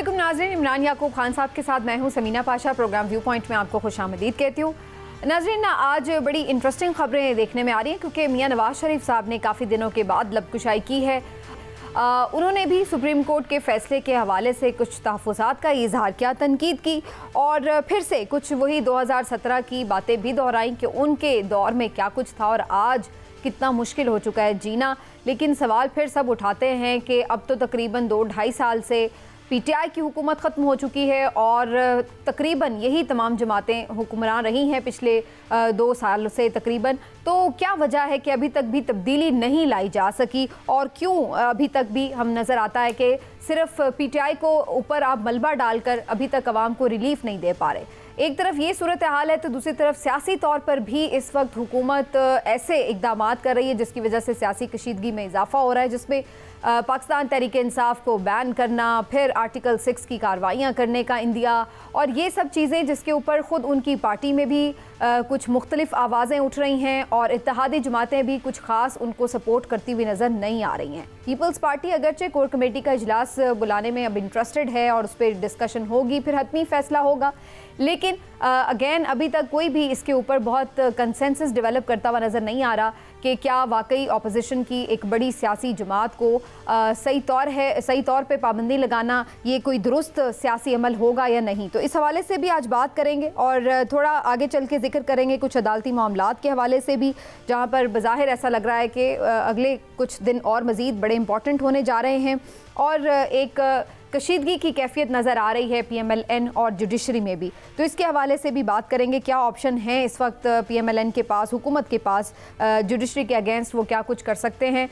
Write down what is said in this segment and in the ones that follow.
अस्सलामुअलैकुम नाज़रीन, इमरान याकूब खान साहब के साथ मैं हूं Sameena Pasha. Programme viewpoint में आपको खुशामदीद कहती हूं। नाज़रीन, आज बड़ी इंटरेस्टिंग खबरें देखने में आ रही हैं क्योंकि मियां नवाज शरीफ साहब ने काफ़ी दिनों के बाद लबकुशाई की है। उन्होंने भी सुप्रीम कोर्ट के फैसले के हवाले से कुछ तहफ़्फ़ुज़ात का इजहार किया, तनकीद की और फिर से कुछ वही 2017 की बातें भी दोहराई कि उनके दौर में क्या कुछ था और आज कितना मुश्किल हो चुका है जीना। लेकिन सवाल फिर सब उठाते हैं कि अब तो तकरीबन 2-2.5 साल से पीटीआई की हुकूमत ख़त्म हो चुकी है और तकरीबन यही तमाम जमातें हुक्मरान रही हैं पिछले 2 साल से तकरीबन। तो क्या वजह है कि अभी तक भी तब्दीली नहीं लाई जा सकी और क्यों अभी तक भी हम नज़र आता है कि सिर्फ पीटीआई को ऊपर आप मलबा डालकर अभी तक आवाम को रिलीफ नहीं दे पा रहे। एक तरफ ये सूरत हाल है तो दूसरी तरफ सियासी तौर पर भी इस वक्त हुकूमत ऐसे इक़दाम कर रही है जिसकी वजह से सियासी कशीदगी में इजाफा हो रहा है, जिसमें पाकिस्तान तहरीक इंसाफ को बैन करना, फिर आर्टिकल 6 की कार्रवाइयाँ करने का इंदिया और ये सब चीज़ें जिसके ऊपर ख़ुद उनकी पार्टी में भी कुछ मुख्तलिफ आवाज़ें उठ रही हैं और इत्तेहादी जमातें भी कुछ ख़ास उनको सपोर्ट करती हुई नज़र नहीं आ रही हैं। पीपल्स पार्टी अगरचे कोर कमेटी का इजलास बुलाने में अब इंटरेस्टेड है और उस पर डिस्कशन होगी, फिर हतमी फैसला होगा, लेकिन अगेन अभी तक कोई भी इसके ऊपर बहुत कंसेंसस डेवलप करता हुआ नज़र नहीं आ रहा कि क्या वाकई अपोजिशन की एक बड़ी सियासी जमात को सही तौर पे पाबंदी लगाना ये कोई दुरुस्त सियासी अमल होगा या नहीं। तो इस हवाले से भी आज बात करेंगे और थोड़ा आगे चल के जिक्र करेंगे कुछ अदालती मामलात के हवाले से भी, जहाँ पर बज़ाहिर ऐसा लग रहा है कि अगले कुछ दिन और मज़ीद बड़े इंपॉर्टेंट होने जा रहे हैं और एक कशीदगी की कैफियत नज़र आ रही है PMLN और जुडिशरी में भी। तो इसके हवाले से भी बात करेंगे क्या ऑप्शन हैं इस वक्त PMLN के पास, हुकूमत के पास, जुडिशरी के अगेंस्ट वो क्या कुछ कर सकते हैं।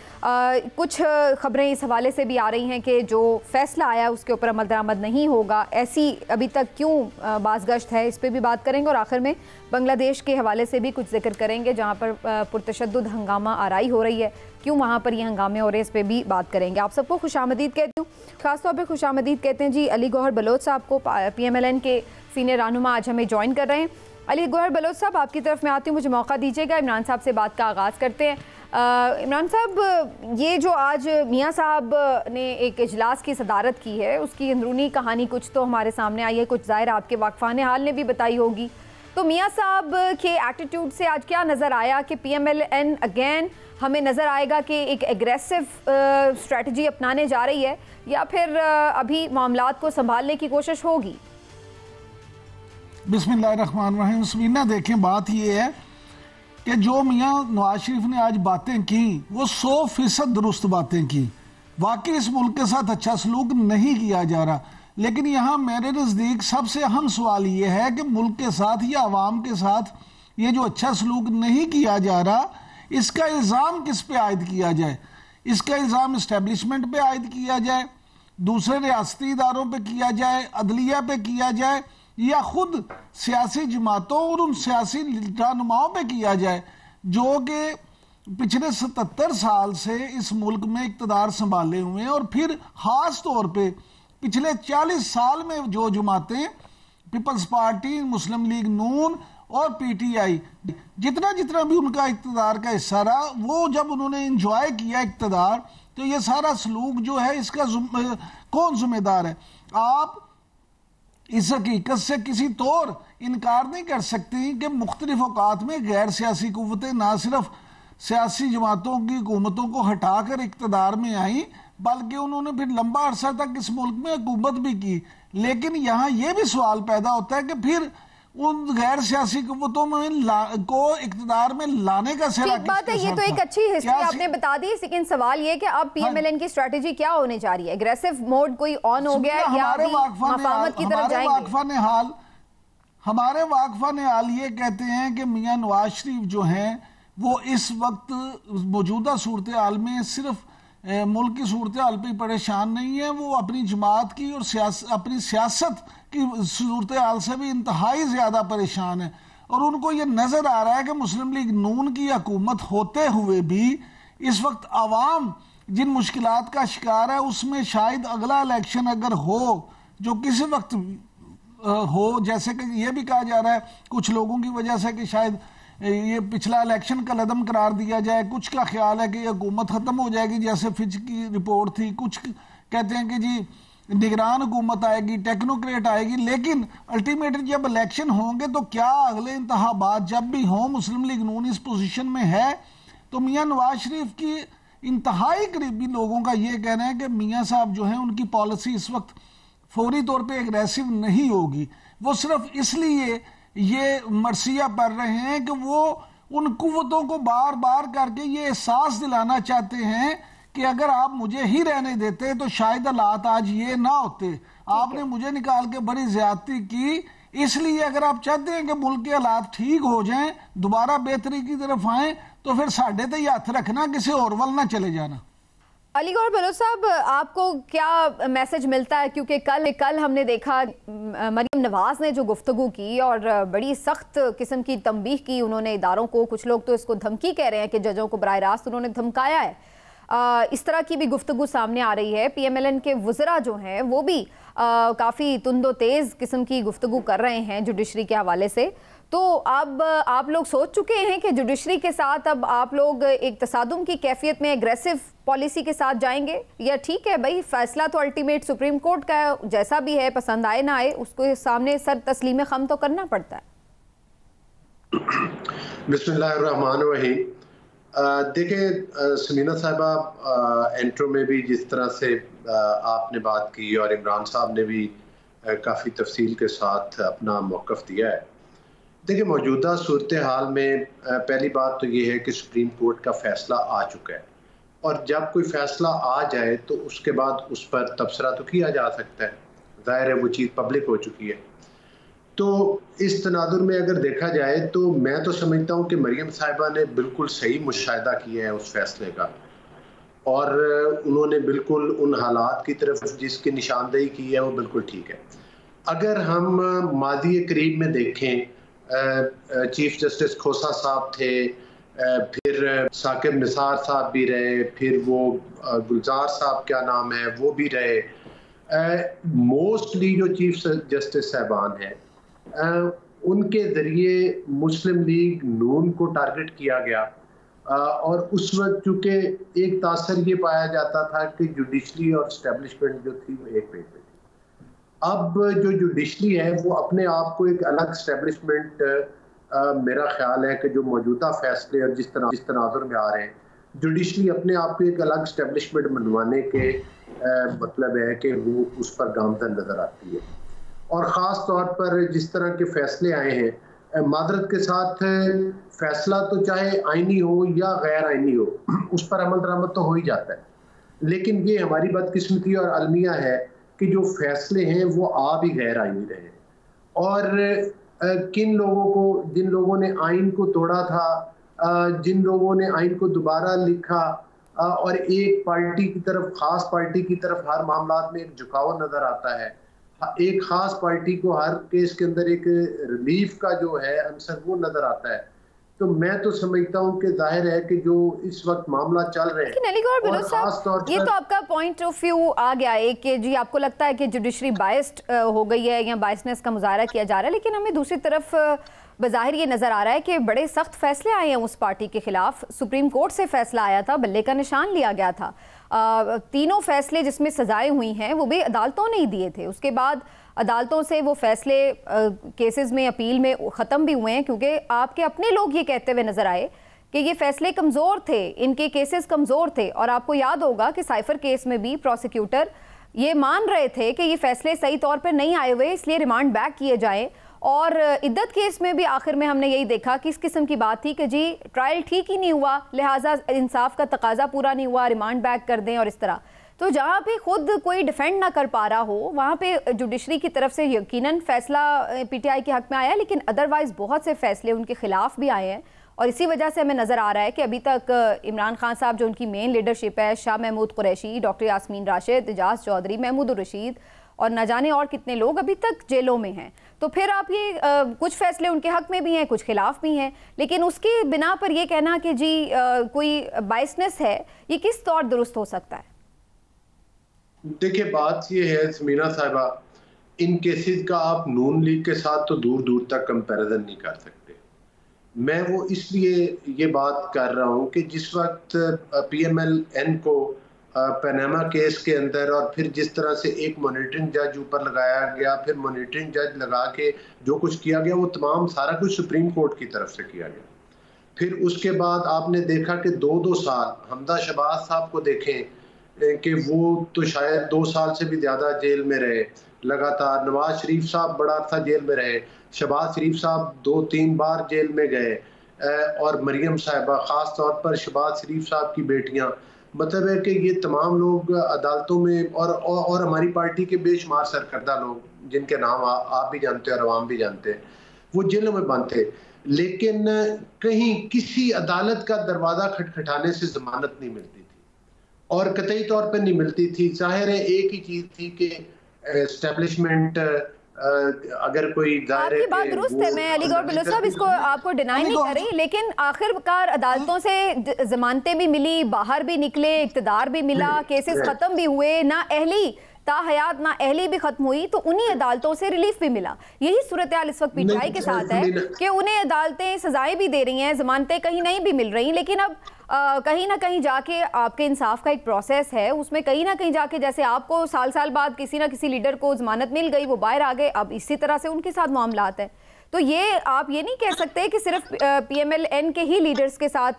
कुछ ख़बरें इस हवाले से भी आ रही हैं कि जो फ़ैसला आया उसके ऊपर अमल दरामद नहीं होगा, ऐसी अभी तक क्यों बाज़गश्त है, इस पर भी बात करेंगे। और आखिर में बांग्लादेश के हवाले से भी कुछ जिक्र करेंगे जहाँ पर पुरतशद्दुद हंगामा आराई हो रही है, क्यों वहाँ पर ये हंगामे हो रहे हैं, इस पर भी बात करेंगे। आप सबको खुशामदीद कहती हूँ, ख़ासतौर पर खुशामदीद कहते हैं जी अली गौहर बलोच साहब को, PMLN के सीनियर रहनुमा आज हमें ज्वाइन कर रहे हैं। अली गौहर बलोच साहब, आपकी तरफ मैं आती हूँ, मुझे मौका दीजिएगा। इमरान साहब से बात का आगाज़ करते हैं। इमरान साहब, ये जो आज मियाँ साहब ने एक इजलास की सदारत की है उसकी अंदरूनी कहानी कुछ तो हमारे सामने आई है, कुछ ज़ाहिर आपके वाक़फ़ान हाल ने भी बताई होगी। तो मियाँ साहब के एटीट्यूड से आज क्या नज़र आया कि PMLN अगेन हमें नज़र आएगा कि एक एग्रेसिव स्ट्रेटजी अपनाने जा रही है या फिर अभी मामलात को संभालने की कोशिश होगी? बिस्मिल्लाहिर्रहमानिर्रहीम। समीना, देखें, बात ये है कि जो मियाँ नवाज शरीफ ने आज बातें की वो 100% दुरुस्त बातें की। वाकई इस मुल्क के साथ अच्छा सलूक नहीं किया जा रहा, लेकिन यहाँ मेरे नज़दीक सबसे अहम सवाल ये है कि मुल्क के साथ या आवाम के साथ ये जो अच्छा सलूक नहीं किया जा रहा, इसका इल्ज़ाम किस पे आयद किया जाए? इसका इल्ज़ाम इस्टेब्लिशमेंट पे आयद किया जाए, दूसरे रियासती इदारों पे किया जाए, अदलिया पे किया जाए, या खुद सियासी जमातों और उन सियासी रहनुमाओं पे किया जाए जो कि पिछले 77 साल से इस मुल्क में इक़्तिदार संभाले हुए हैं। और फिर ख़ास तौर पे पिछले 40 साल में जो जमातें पीपल्स पार्टी, मुस्लिम लीग नून और PTI, जितना भी उनका इक़्तिदार का हिस्सा रहा, वो जब उन्होंने इंजॉय किया इक़्तिदार, तो ये सारा सलूक जो है इसका कौन जिम्मेदार है? आप इस हकीकत से किसी तौर इनकार नहीं कर सकती कि मुख्तलिफ औकात में गैर सियासी कुव्वतें ना सिर्फ सियासी जमातों की हुकूमतों को हटाकर इक़्तिदार में आई, बल्कि उन्होंने फिर लंबा अरसा तक इस मुल्क में हुकूमत भी की। लेकिन यहाँ ये भी सवाल पैदा होता है कि फिर उन गैर सियासी कुव्वतों में को इक़्तिदार में लाने का सेवा किसके बात है? ये तो एक अच्छी हिस्ट्री आपने बता दी, लेकिन सवाल ये कि अब PMLN की स्ट्रेटजी क्या होने जा रही है? एग्रेसिव मोड कोई ऑन हो गया है या मफाहमत की तरफ जाएंगे? हमारे वाक़फ़ान हाल ये कहते हैं कि मियाँ नवाज शरीफ जो हैं वो इस वक्त मौजूदा सूरत हाल में सिर्फ मुल्क की सूरत हाल पर परेशान नहीं है, वो अपनी जमात की और अपनी सियासत की सूरत हाल से भी इंतहाई ज़्यादा परेशान है। और उनको ये नज़र आ रहा है कि मुस्लिम लीग नून की हुकूमत होते हुए भी इस वक्त आवाम जिन मुश्किलात का शिकार है, उसमें शायद अगला इलेक्शन अगर हो, जो किसी वक्त हो, जैसे कि ये भी कहा जा रहा है कुछ लोगों की वजह से कि शायद ये पिछला इलेक्शन का लदम करार दिया जाए, कुछ का ख्याल है कि ये हुकूमत ख़त्म हो जाएगी जैसे फिच की रिपोर्ट थी, कुछ कहते हैं कि जी निगरान हुकूमत आएगी, टेक्नोक्रेट आएगी, लेकिन अल्टीमेटली जब इलेक्शन होंगे तो क्या अगले इंतखाबात जब भी हों, मुस्लिम लीग नून इस पोजीशन में है, तो मियां नवाज शरीफ की इंतहाई करीबी लोगों का ये कहना है कि मियां साहब जो हैं उनकी पॉलिसी इस वक्त फौरी तौर पे एग्रेसिव नहीं होगी। वो सिर्फ इसलिए ये मरसिया पढ़ रहे हैं कि वो उन कुव्वतों को बार बार करके ये एहसास दिलाना चाहते हैं कि अगर आप मुझे ही रहने देते तो शायद हालात आज ये ना होते। आपने मुझे निकाल के बड़ी ज्यादती की, इसलिए अगर आप चाहते हैं कि मुल्क के हालात ठीक हो जाएं, दोबारा बेहतरी की तरफ आए, तो फिर साढ़े ते हाथ रखना, किसी और वल ना चले जाना। अलीगौर बलोच साहब, आपको क्या मैसेज मिलता है, क्योंकि कल हमने देखा मरीम नवाज ने जो गुफ्तगू की और बड़ी सख्त किस्म की तंबीह की उन्होंने इदारों को, कुछ लोग तो इसको धमकी कह रहे हैं कि जजों को बराह रास्त उन्होंने धमकाया है। इस तरह की भी गुफ्तगू सामने आ रही है। PMLN के वज़रा जो हैं वो भी काफ़ी तुंदो तेज़ किस्म की गुफ्तगू कर रहे हैं जुडिशरी के हवाले से। तो अब आप लोग सोच चुके हैं कि जुडिशरी के साथ अब आप लोग एक तसादुम की कैफियत में एग्रेसिव पॉलिसी के साथ जाएंगे, या ठीक है भाई फैसला तो अल्टीमेट सुप्रीम कोर्ट का है, जैसा भी है, पसंद आए ना आए, उसको सामने सर तस्लीम खम तो करना पड़ता है। बिस्मिल्लाहिर्रहमानिर्रहीम। देखिए समीना साहिबा, इंट्रो में भी जिस तरह से आपने बात की और इमरान साहब ने भी काफ़ी तफसील के साथ अपना मौक़िफ़ दिया है। देखिए मौजूदा सूरत हाल में पहली बात तो ये है कि सुप्रीम कोर्ट का फ़ैसला आ चुका है, और जब कोई फ़ैसला आ जाए तो उसके बाद उस पर तबसरा तो किया जा सकता है, ज़ाहिर है वो चीज़ पब्लिक हो चुकी है। तो इस तनाजुर में अगर देखा जाए तो मैं तो समझता हूँ कि मरियम साहिबा ने बिल्कुल सही मुशाहिदा किया है उस फैसले का, और उन्होंने बिल्कुल उन हालात की तरफ जिसकी निशानदेही की है वो बिल्कुल ठीक है। अगर हम मादी करीब में देखें, चीफ जस्टिस खोसा साहब थे, फिर साकिब निसार साहब भी रहे, फिर वो गुलजार साहब क्या नाम है वो भी रहे, मोस्टली जो चीफ जस्टिस साहबान हैं उनके ज़रिए मुस्लिम लीग नून को टारगेट किया गया, और उस वक्त चूँकि एक तासर ये पाया जाता था कि जुडिशरी और इस्टेब्लिशमेंट जो थी वो एक पेज पे थी। अब जो जुडिशरी है वो अपने आप को एक अलग इस्टेब्लिशमेंट, मेरा ख्याल है कि जो मौजूदा फैसले और जिस तनाजुर में आ रहे हैं, जुडिशरी अपने आप को एक अलग इस्टेब्लिशमेंट बनवाने के मतलब है कि वो उस पर गामजन नज़र आती है। और ख़ास तौर पर जिस तरह के फैसले आए हैं, मादरत के साथ फैसला तो चाहे आईनी हो या गैर आईनी हो उस पर अमल दरामद तो हो ही जाता है, लेकिन ये हमारी बदकिस्मती और अलमिया है कि जो फैसले हैं वो आ भी गैर आईनी रहे। और किन लोगों को, जिन लोगों ने आइन को तोड़ा था, जिन लोगों ने आइन को दोबारा लिखा, और एक पार्टी की तरफ, ख़ास पार्टी की तरफ हर मामला में एक झुकाव नज़र आता है, एक खास पार्टी को हर केस के अंदर एक रिलीफ का जो है आंसर वो नजर आता है। तो मैं तो समझता हूँ कि जाहिर है कि जो इस वक्त मामला चल रहे हैं, और खास तौर पर ये तो आपका पॉइंट ऑफ व्यू आ गया है कि जी आपको लगता है कि जुडिशरी बायस्ड हो गई है या बायसनेस का मुजाहरा किया जा रहा है, लेकिन हमें दूसरी तरफ बज़ाहिर ये नज़र आ रहा है कि बड़े सख्त फैसले आए हैं उस पार्टी के खिलाफ। सुप्रीम कोर्ट से फैसला आया था, बल्ले का निशान लिया गया था, तीनों फैसले जिसमें सजाएं हुई हैं वो भी अदालतों ने ही दिए थे। उसके बाद अदालतों से वो फैसले केसेस में, अपील में ख़त्म भी हुए हैं, क्योंकि आपके अपने लोग ये कहते हुए नज़र आए कि ये फैसले कमज़ोर थे, इनके केसेस कमज़ोर थे। और आपको याद होगा कि साइफर केस में भी प्रोसिक्यूटर ये मान रहे थे कि ये फैसले सही तौर पर नहीं आए हुए, इसलिए रिमांड बैक किए जाएँ। और इद्दत केस में भी आखिर में हमने यही देखा कि इस किस्म की बात थी कि जी ट्रायल ठीक ही नहीं हुआ, लिहाजा इंसाफ का तकाजा पूरा नहीं हुआ, रिमांड बैक कर दें और इस तरह। तो जहाँ पे खुद कोई डिफेंड ना कर पा रहा हो वहाँ पे जुडिशरी की तरफ से यकीनन फैसला PTI के हक में आया, लेकिन अदरवाइज़ बहुत से फैसले उनके खिलाफ भी आए हैं। और इसी वजह से हमें नज़र आ रहा है कि अभी तक इमरान खान साहब जो उनकी मेन लीडरशिप है, शाह महमूद कुरैशी, डॉक्टर यास्मीन राशिद, एजाज चौधरी, महमूद रशीद और न जाने और कितने लोग अभी तक जेलों में हैं। तो फिर आप ये कुछ फैसले उनके हक में भी हैं, कुछ खिलाफ भी हैं, लेकिन उसकी बिना पर ये कहना कि जी कोई बायसनेस है, ये किस तौर दुरुस्त हो सकता है? देखिए बात ये है समीना साहिबा, इन केसेस का आप नून लीग के साथ तो दूर दूर तक कंपैरिजन नहीं कर सकते। मैं वो इसलिए ये बात कर रहा हूँ कि जिस वक्त PMLN को पनामा केस के अंदर, और फिर जिस तरह से एक मॉनिटरिंग जज ऊपर लगाया गया, फिर मॉनिटरिंग जज लगा के जो कुछ किया गया वो तमाम सारा कुछ सुप्रीम कोर्ट की तरफ से किया गया। फिर उसके बाद आपने देखा कि 2-2 साल हमदा शहबाज साहब को देखें कि वो तो शायद 2 साल से भी ज़्यादा जेल में रहे लगातार। नवाज शरीफ साहब बड़ा अर्सा जेल में रहे, शहबाज शरीफ साहब 2-3 बार जेल में गए, और मरियम साहिबा, ख़ास तौर पर शहबाज शरीफ साहब की बेटियां, मतलब है कि ये तमाम लोग अदालतों में, और हमारी पार्टी के बेशुमार सरकर्दा लोग जिनके नाम आप भी जानते हैं और अवाम भी जानते हैं, वो जेलों में बंद थे। लेकिन कहीं किसी अदालत का दरवाज़ा खटखटाने से ज़मानत नहीं मिलती थी, और कतई तौर पर नहीं मिलती थी। जाहिर है एक ही चीज़ थी कि एस्टेब्लिशमेंट, अगर कोई आपकी बात दुरुस्त है, मैं अली गौहर बलोच साहब इसको आपको डिनाई नहीं कर रही, लेकिन आखिरकार अदालतों से जमानतें भी मिली, बाहर भी निकले, इक़्तिदार भी मिला, केसेस खत्म भी हुए, ना अहली ताहयात ना अहली भी खत्म हुई, तो उन्हीं अदालतों से रिलीफ भी मिला। यही सूरत हाल इस वक्त पीटीआई के साथ है कि उन्हें अदालतें सजाएं भी दे रही हैं, जमानतें कहीं नहीं भी मिल रही, लेकिन अब कहीं ना कहीं जाके आपके इंसाफ का एक प्रोसेस है, उसमें कहीं ना कहीं जाके, जैसे आपको साल साल बाद किसी ना किसी लीडर को जमानत मिल गई, वो बाहर आ गए, अब इसी तरह से उनके साथ मामलात है। तो ये आप ये नहीं कह सकते कि सिर्फ PMLN के ही लीडर्स के साथ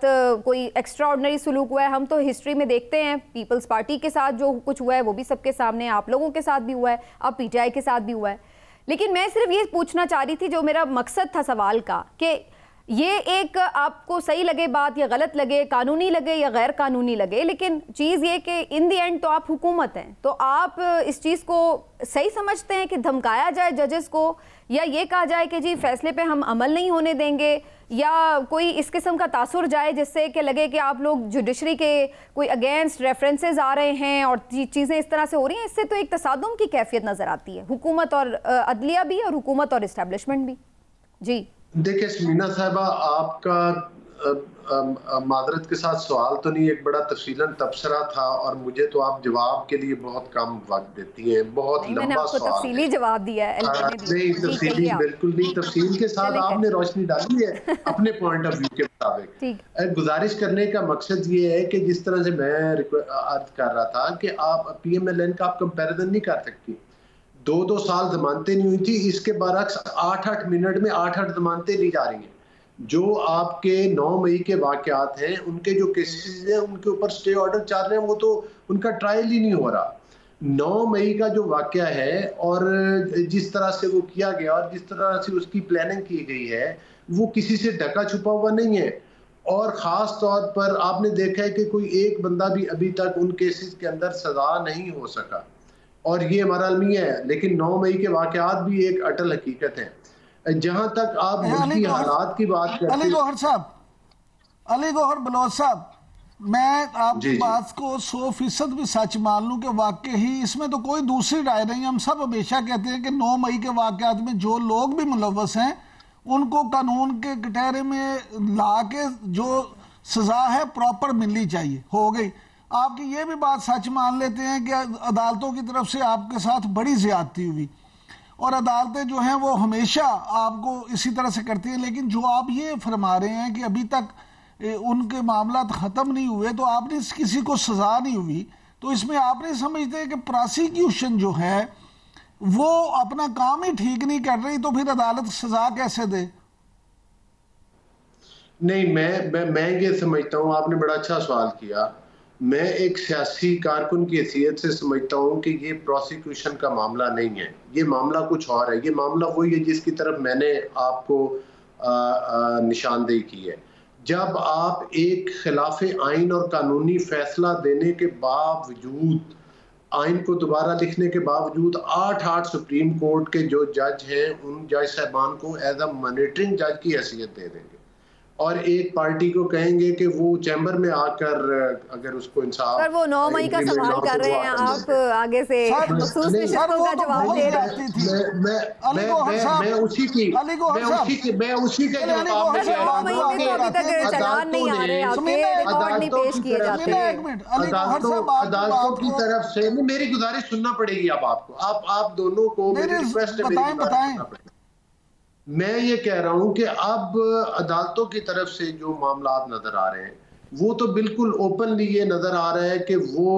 कोई एक्स्ट्रा ऑर्डिनरी सलूक हुआ है। हम तो हिस्ट्री में देखते हैं पीपल्स पार्टी के साथ जो कुछ हुआ है वो भी सबके सामने, आप लोगों के साथ भी हुआ है, अब PTI के साथ भी हुआ है। लेकिन मैं सिर्फ ये पूछना चाह रही थी, जो मेरा मकसद था सवाल का, कि ये एक आपको सही लगे बात या गलत लगे, कानूनी लगे या गैर कानूनी लगे, लेकिन चीज़ ये कि इन दी एंड तो आप हुकूमत हैं, तो आप इस चीज़ को सही समझते हैं कि धमकाया जाए जजेस को, या ये कहा जाए कि जी फैसले पे हम अमल नहीं होने देंगे, या कोई इस किस्म का तासुर जाए जिससे कि लगे कि आप लोग जुडिशरी के कोई अगेंस्ट रेफरेंसेस आ रहे हैं और चीज़ें इस तरह से हो रही हैं। इससे तो एक तसादुम की कैफियत नज़र आती है, हुकूमत और अदलिया भी और हुकूमत और इस्टेब्लिशमेंट भी। जी देखिए समीना साहिबा, आपका मादरत के साथ सवाल तो नहीं, एक बड़ा तफसीलन तबसरा था, और मुझे तो आप जवाब के लिए बहुत कम वक्त देती हैं, बहुत लंबा सवाल तफसीली जवाब दिया है। नहीं तफसीली बिल्कुल नहीं, तफसील के साथ आपने रोशनी डाली है अपने पॉइंट ऑफ व्यू के मुताबिक। गुजारिश करने का मकसद ये है कि जिस तरह से मैं अर्ज कर रहा था कि आप PMLN का आप कंपैरिजन नहीं कर सकती। 2-2 साल जमानतें नहीं हुई थी, इसके बरक्स 8-8 मिनट में 8-8 जमानतें ली जा रही हैं। जो आपके 9 मई के वाक़यात हैं, उनके जो केसेस हैं उनके ऊपर स्टे ऑर्डर चल रहे हैं, वो तो उनका ट्रायल ही नहीं हो रहा। 9 मई का जो वाक़या है और जिस तरह से वो किया गया और जिस तरह से उसकी प्लानिंग की गई है, वो किसी से ढका छुपा हुआ नहीं है। और ख़ास तौर पर आपने देखा है कि कोई एक बंदा भी अभी तक उन केसेस के अंदर सज़ा नहीं हो सका, और ये हमारा अलमिया है। लेकिन 9 मई के वाक़यात भी एक अटल हकीकत है। जहां तक आप मुल्की हालात की बात करते हैं, अली गौहर बलोच साहब, मैं आपकी बात को 100% भी सच मान लूं कि वाकई ही इसमें तो कोई दूसरी राय नहीं। हम सब हमेशा कहते हैं कि 9 मई के वाक़यात में जो लोग भी मुलव्वस हैं उनको कानून के कटहरे में ला के जो सजा है प्रॉपर मिलनी चाहिए, हो गई। आपकी ये भी बात सच मान लेते हैं कि अदालतों की तरफ से आपके साथ बड़ी ज्यादती हुई, और अदालतें जो हैं वो हमेशा आपको इसी तरह से करती हैं। लेकिन जो आप ये फरमा रहे हैं कि अभी तक उनके मामला ख़त्म नहीं हुए, तो आपने किसी को सज़ा नहीं हुई, तो इसमें आप नहीं समझते कि प्रोसिक्यूशन जो है वो अपना काम ही ठीक नहीं कर रही, तो फिर अदालत सज़ा कैसे दे? नहीं, मैं ये समझता हूँ, आपने बड़ा अच्छा सवाल किया। मैं एक सियासी कारकुन की हैसियत से समझता हूँ कि ये प्रोसिक्यूशन का मामला नहीं है, ये मामला कुछ और है। ये मामला वही है जिसकी तरफ मैंने आपको निशानदेही की है। जब आप एक खिलाफ आइन और कानूनी फैसला देने के बावजूद, आइन को दोबारा लिखने के बावजूद 8-8 सुप्रीम कोर्ट के जो जज हैं उन जज साहबान को एज अ मॉनिटरिंग जज की हैसियत दे देंगे, और एक पार्टी को कहेंगे कि वो चैम्बर में आकर अगर उसको इंसाफ। सर वो 9 मई का सवाल कर रहे हैं, आप आगे से मखसूस निशानों का जवाब दे रहे हैं। मैं उसी के जवाब में अभी तक चालान नहीं आ रहे, आपके रिकॉर्ड नहीं पेश किए जाते। अदालतों की तरफ से मेरी गुजारिश सुनना पड़ेगी। अब आपको आप दोनों को मेरी रिक्वेस्ट है, मैं ये कह रहा हूं कि अब अदालतों की तरफ से जो मामलात नजर आ रहे हैं, वो तो बिल्कुल ओपनली ये नजर आ रहा है कि वो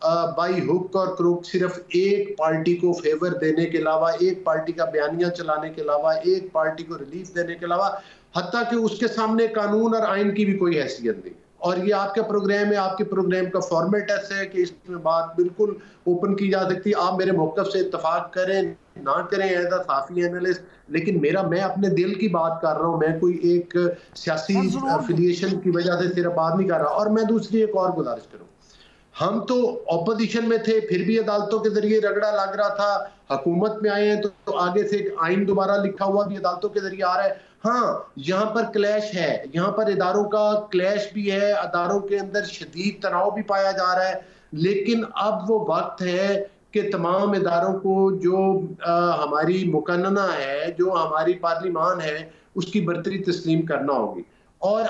बाई हुक और क्रुक सिर्फ एक पार्टी को फेवर देने के अलावा, एक पार्टी का बयानिया चलाने के अलावा, एक पार्टी को रिलीफ देने के अलावा, हत्ता कि उसके सामने कानून और आइन की भी कोई हैसियत नहीं। और ये आपका प्रोग्राम है, आपके प्रोग्राम का फॉर्मेट ऐसा है कि इसमें बात बिल्कुल ओपन की जा सकती है। आप मेरे मौक़िफ़ से इत्तेफाक करें ना करें एज अ साफी एनालिस्ट, लेकिन मैं अपने दिल की बात कर रहा हूँ। मैं कोई एक सियासी एफिलिएशन की वजह से सिर्फ बात नहीं कर रहा। और मैं दूसरी एक और गुजारिश करूँ, हम तो ऑपोजिशन में थे, फिर भी अदालतों के जरिए रगड़ा लग रहा था। हुकूमत में आए हैं तो आगे से एक आइन दोबारा लिखा हुआ भी अदालतों के जरिए आ रहा है। हाँ, यहाँ पर क्लैश है, यहाँ पर इदारों का क्लैश भी है, इदारों के अंदर शदीद तनाव भी पाया जा रहा है। लेकिन अब वो वक्त है कि तमाम इदारों को जो हमारी मुकन्नना है, जो हमारी पार्लिमान है, उसकी बरतरी तस्लीम करना होगी। और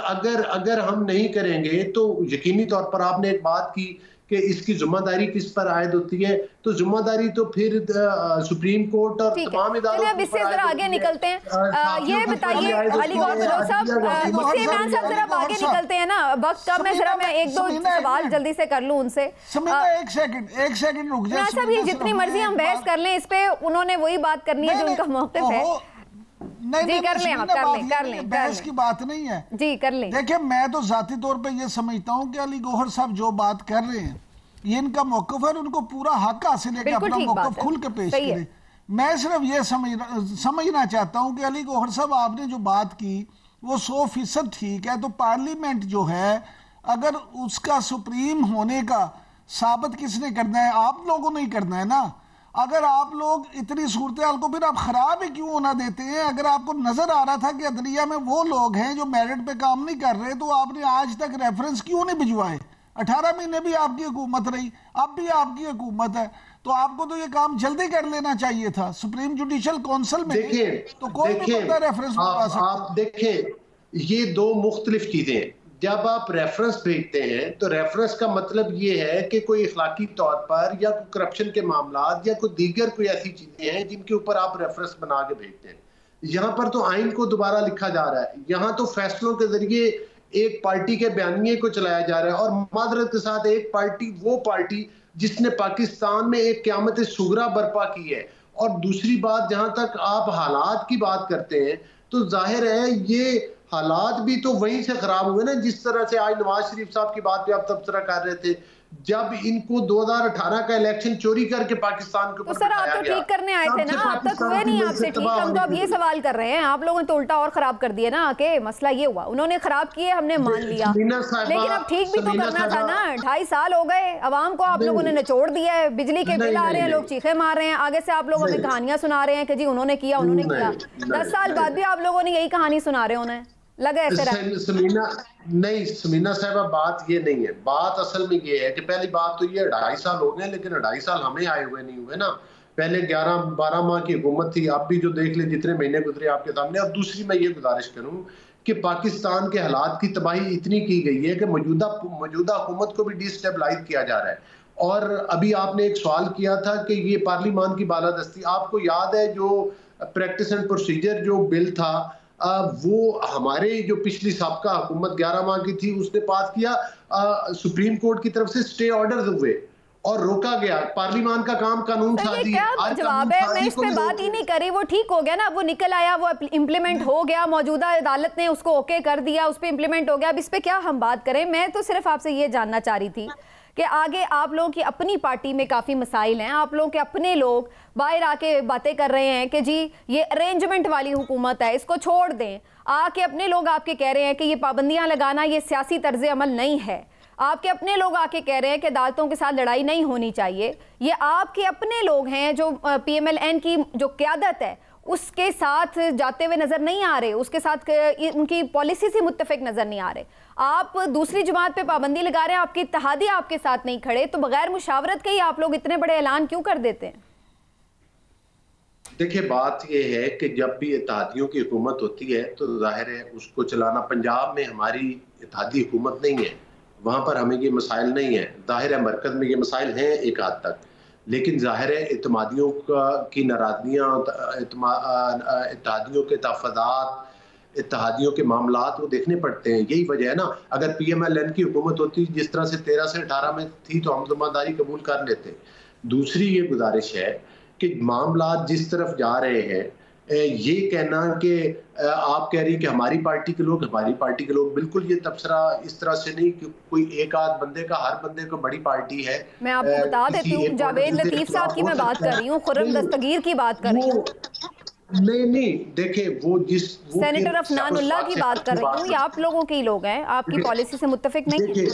अगर हम नहीं करेंगे तो यकीनी तौर पर आपने एक बात की कि इसकी जिम्मेदारी किस पर आयद होती है, तो जिम्मेदारी तो फिर सुप्रीम कोर्ट और तमाम इदारों अब इससे जरा आगे निकलते हैं। ये बताइए अलीगौहर बलोच साहब, इमरान साहब जरा आगे निकलते हैं ना, वक्त कम है, जरा मैं एक दो सवाल जल्दी से कर लूं उनसे। एक सेकंड रुक जाए साहब, ये जितनी मर्जी हम बहस कर लें इस पे, उन्होंने वही बात करनी है जो उनका मौक़िफ़ है। नहीं, कर लें, आप कर लें, बहस की बात नहीं है जी, कर लें। देखिए, मैं तो जाती तौर पे ये समझता हूँ कि अलीगौहर साहब जो बात कर रहे हैं ये इनका मौक़िफ़ है, उनको पूरा हक हासिल है कि अपना मौक़िफ़ खुल के पेश करें। मैं सिर्फ ये समझना चाहता हूँ कि अलीगौहर साहब आपने जो बात की वो 100% ठीक है। तो पार्लियामेंट जो है, अगर उसका सुप्रीम होने का साबित किसने करना है? आप लोगों ने ही करना है ना। अगर आप लोग इतनी सूरत हाल को फिर आप खराब ही क्यों होना देते हैं? अगर आपको नजर आ रहा था कि अदलिया में वो लोग हैं जो मेरिट पे काम नहीं कर रहे, तो आपने आज तक रेफरेंस क्यों नहीं भिजवाए? 18 महीने भी आपकी हुकूमत रही, अब भी आपकी हुकूमत है, तो आपको तो ये काम जल्दी कर लेना चाहिए था। सुप्रीम जुडिशल काउंसिल में तो कोई भी बंदा रेफरेंस मंगवा सकता है। आप देखें, ये दो मुख्तलिफ चीजें हैं। जब आप रेफरेंस भेजते हैं तो रेफरेंस का मतलब ये है कि कोई इखलाकी तौर पर या कोई करप्शन के मामलात या कोई दीगर कोई ऐसी चीजें हैं जिनके ऊपर आप रेफरेंस बना के भेजते हैं। यहाँ पर तो आइन को दोबारा लिखा जा रहा है, यहाँ तो फैसलों के जरिए एक पार्टी के बयानिए को चलाया जा रहा है। और मादरत के साथ एक पार्टी, वो पार्टी जिसने पाकिस्तान में एक क़यामत सुगरा बर्पा की है। और दूसरी बात, जहां तक आप हालात की बात करते हैं तो जाहिर है ये हालात भी तो वहीं से खराब हुए ना, जिस तरह से आज नवाज शरीफ साहब की बात पे आप तबसरा कर रहे थे, जब इनको 2018 का इलेक्शन चोरी करके पाकिस्तान के ऊपर तो सर आप तो ठीक करने आए थे ना, अब तक हुए नहीं आपसे ठीक। हम तो अब ये सवाल कर रहे हैं, आप लोगों ने तो उल्टा और खराब कर दिया ना आके। मसला ये हुआ, उन्होंने खराब किए, हमने मान लिया, लेकिन अब ठीक भी तो करना था ना। 2.5 साल हो गए, अवाम को आप लोगों ने निचोड़ दिया है, बिजली के बिल आ रहे हैं, लोग चीखे मार रहे हैं, आगे से आप लोग हमें कहानियां सुना रहे हैं कि जी उन्होंने किया, उन्होंने किया। 10 साल बाद भी आप लोगों ने यही कहानी सुना रहे उन्हें, लगा ऐसे समीना साहबा, बात ये नहीं है। बात असल में ये है कि पहली बात तो ये 2.5 साल हो गए, लेकिन 2.5 साल हमें आए हुए नहीं हुए ना। पहले 11-12 माह की हुकूमत थी, आप भी जो देख ले जितने महीने गुजरे आपके सामने। और दूसरी मैं ये गुजारिश करूं कि पाकिस्तान के हालात की तबाही इतनी की गई है कि मौजूदा हुकूमत को भी डिस्टेबलाइज किया जा रहा है। और अभी आपने एक सवाल किया था कि ये पार्लियामान की बालादस्ती, आपको याद है जो प्रैक्टिस एंड प्रोसीजर जो बिल था, वो हमारे जो पिछली साबका हुकूमत 11 माह की थी उसने पास किया। सुप्रीम कोर्ट की तरफ से स्टे ऑर्डर हुए और रोका गया। पार्लियामान का काम कानून साजी है। जवाब है, मैं इस पे बात ही नहीं करी, वो ठीक हो गया ना, वो निकल आया, वो इम्प्लीमेंट हो गया, मौजूदा अदालत ने उसको ओके कर दिया, उस पर इम्प्लीमेंट हो गया। अब इस पे क्या हम बात करें? मैं तो सिर्फ आपसे ये जानना चाह रही थी कि आगे आप लोगों की अपनी पार्टी में काफ़ी मसाइल हैं, आप लोगों के अपने लोग बाहर आके बातें कर रहे हैं कि जी ये अरेंजमेंट वाली हुकूमत है, इसको छोड़ दें। आके अपने लोग आपके कह रहे हैं कि ये पाबंदियां लगाना ये सियासी तर्ज अमल नहीं है। आपके अपने लोग आके कह रहे हैं कि अदालतों के साथ लड़ाई नहीं होनी चाहिए। ये आपके अपने लोग हैं जो PMLN की जो क़यादत है उसके साथ जाते हुए नजर नहीं आ रहे, उसके साथ उनकी पॉलिसी से मुत्तफिक नजर नहीं आ रहे। आप दूसरी जमात पे पाबंदी लगा रहे हैं, आपके इत्तेहादी आपके साथ नहीं खड़े, तो बगैर मुशावरत के ही आप लोग इतने बड़े ऐलान क्यों कर देते हैं? देखिए, बात यह है कि जब भी इत्तेहादियों की हुकूमत होती है तो जाहिर है उसको चलाना। पंजाब में हमारी इत्तेहादी हुकूमत नहीं है, वहाँ पर हमें ये मसाइल नहीं है। जाहिर है मरकज़ में ये मसाइल हैं एक हद तक, लेकिन जाहिर है इत्तेहादियों की नाराज़गियाँ, इत्तेहादियों के तहफ़्फ़ुज़ात, इत्तेहादियों के मामलात वो देखने पड़ते हैं। यही वजह है ना, अगर PMLN की हुकूमत होती जिस तरह से 13 से 18 में थी तो हम जिम्मेदारी कबूल कर लेते। दूसरी ये गुजारिश है कि मामलात जिस तरफ जा रहे हैं, ये कहना कि आप कह रही हैं कि हमारी पार्टी के लोग, बिल्कुल ये तबसरा इस तरह से नहीं कि कोई एक आध बंदे का, हर बंदे को बड़ी पार्टी है। मैं आपको बता देती हूँ, जावेद लतीफ साहब की मैं बात कर रही हूँ, खुर्रम दस्तगीर की बात कर रही हूँ, नहीं देखे वो सेनेटर अफनानुल्लाह की बात कर रही हूँ। ये आप लोगों के ही लोग हैं, आपकी पॉलिसी से मुत्तफिक नहीं।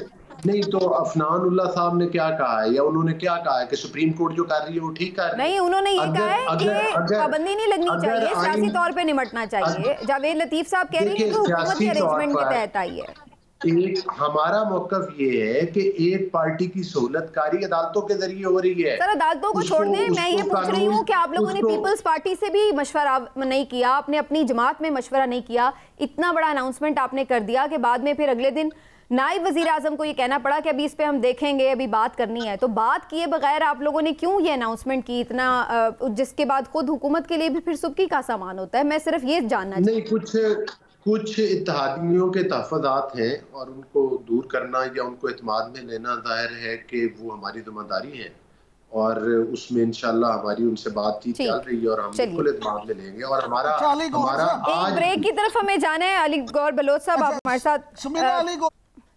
नहीं तो अफनानुल्लाह साहब ने क्या कहा है, या उन्होंने क्या कहा है कि सुप्रीम कोर्ट जो कर रही है वो ठीक कर रही है? नहीं, उन्होंने ये कहा है कि पाबंदी नहीं लगनी चाहिए, सियासी तौर पे निपटना चाहिए। जावेद लतीफ साहब कह रहे हैं कि हुकूमत के अरेंजमेंट के तहत आई है। एक हमारा मौकफ ये है कि एक पार्टी की सहूलतकारी अदालतों के जरिए हो रही है। सर, अदालतों को छोड़ दें, मैं ये पूछ रही हूँ कि आप लोगों ने पीपल्स पार्टी से भी मशवरा नहीं किया, आपने अपनी जमात में मशवरा नहीं किया, इतना बड़ा अनाउंसमेंट आपने कर दिया कि बाद में फिर अगले दिन नायब वजीर आजम को ये कहना पड़ा कि अभी इस पे हम देखेंगे, अभी बात करनी है। तो बात किए बगैर आप लोगों ने क्यों ये अनाउंसमेंट की इतना, जिसके बाद खुद हुकूमत के लिए भी फिर सुबकी का सामान होता है? मैं सिर्फ ये जानना नहीं, कुछ इत्तेहादियों के तहफ़्फ़ुज़ात हैं और उनको दूर करना या उनको एतमाद में लेना जाहिर है कि वो हमारी जिम्मेदारी है, और उसमें इंशाल्लाह हमारी उनसे बातचीत चल रही है और हम बिल्कुल एतमाद में लेंगे। और हमारा आज ब्रेक की तरफ हमें जाना है। अली गौहर बलोच साहब, आप हमारे साथ